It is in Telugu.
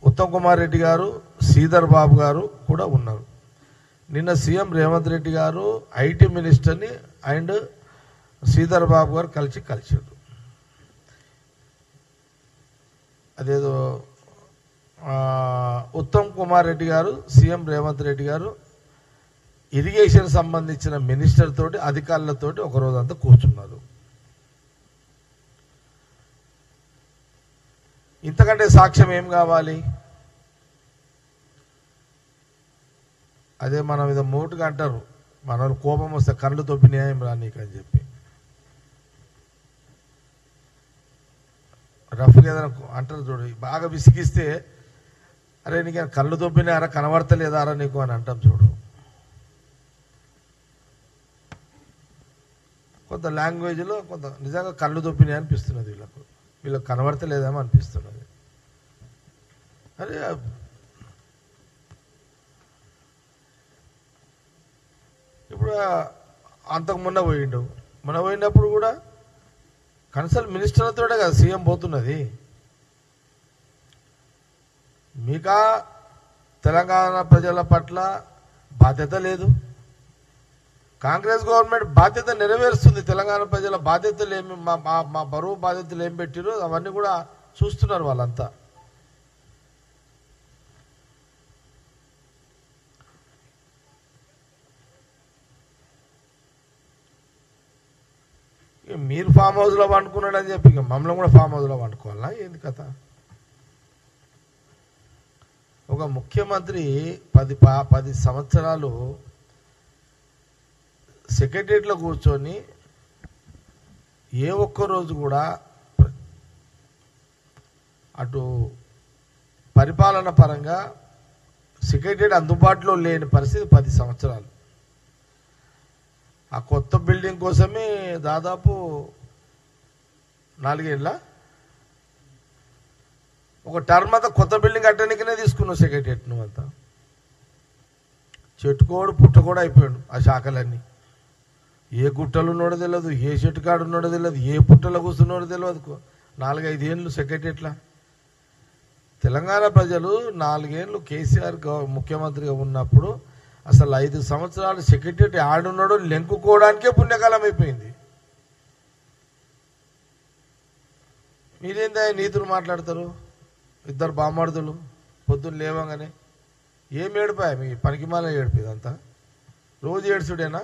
ఉత్తమ్ కుమార్ రెడ్డి గారు, శ్రీధర్ బాబు గారు కూడా ఉన్నారు. నిన్న సీఎం రేవంత్ రెడ్డి గారు ఐటీ మినిస్టర్ని అండ్ శ్రీధర్ బాబు గారు కలిసారు. అదేదో ఉత్తమ్ కుమార్ రెడ్డి గారు, సీఎం రేవంత్ రెడ్డి గారు ఇరిగేషన్ సంబంధించిన మినిస్టర్ తోటి, అధికారులతోటి ఒక రోజంతా కూర్చున్నారు. ఇంతకంటే సాక్ష్యం ఏం కావాలి? అదే మన మీద మోటుగా అంటారు, మన వాళ్ళు కోపం వస్తే కళ్ళు తొప్పి న్యాయం రా నీకు అని చెప్పి. రఫ్గా ఏదైనా అంటారు చూడు, బాగా విసిగిస్తే అరే నీకు కళ్ళు తొప్పినారా, కనబడతలేదారా నీకు అని అంటాం చూడు. కొంత లాంగ్వేజ్లో కొంత నిజంగా కళ్ళు తొప్పినాయి అనిపిస్తున్నది, వీళ్ళకు కనబడతలేదేమో అనిపిస్తున్నది. అరే ఇప్పుడు అంతకు మొన్న పోయినప్పుడు కూడా కన్సల్ట్ మినిస్టర్లతోటే కదా సీఎం పోతున్నది. మీకా తెలంగాణ ప్రజల పట్ల బాధ్యత లేదు. కాంగ్రెస్ గవర్నమెంట్ బాధ్యత నెరవేరుస్తుంది. తెలంగాణ ప్రజల బాధ్యతలు ఏమి, మా బరువు బాధ్యతలు ఏం పెట్టిరో అవన్నీ కూడా చూస్తున్నారు వాళ్ళంతా. మీరు ఫామ్ హౌస్లో వండుకున్నాడని చెప్పి ఇక మమ్మల్ని కూడా ఫామ్ హౌస్లో వండుకోవాలా ఏంది కథ? ఒక ముఖ్యమంత్రి 10 సంవత్సరాలు సెక్రటరియట్లో కూర్చొని ఏ ఒక్కరోజు కూడా అటు పరిపాలన పరంగా సెక్రటరియట్ అందుబాటులో లేని పరిస్థితి 10 సంవత్సరాలు. ఆ కొత్త బిల్డింగ్ కోసమే దాదాపు 4 ఏళ్ళ ఒక టర్మ్ అంతా కొత్త బిల్డింగ్ కట్టడానికనే తీసుకున్నావు సెక్రటరియట్. నువ్వంతా చెట్టుకోడు పుట్టకోడు అయిపోయాడు. ఆ శాఖలన్నీ ఏ గుట్టలు ఉన్నాడో తెలియదు, ఏ చెట్టు కాడు ఉన్నాడో తెలియదు, ఏ పుట్టలో కూర్చున్నాడో తెలియదు. 4-5 ఏళ్ళు సెక్రటరియట్లా. తెలంగాణ ప్రజలు 4 ఏళ్ళు కేసీఆర్ ముఖ్యమంత్రిగా ఉన్నప్పుడు అసలు 5 సంవత్సరాలు సెక్రటరియట్ ఆడున్నాడో లెంకుకోవడానికే పుణ్యకాలం అయిపోయింది. మీరేందా నీతులు మాట్లాడతారు? ఇద్దరు బామ్మర్దులు పొద్దున్న లేవగానే ఏం ఏడిపాయ? మీ పనికిమాల ఏడిపోయిందంతా రోజు ఏడుచుడేనా?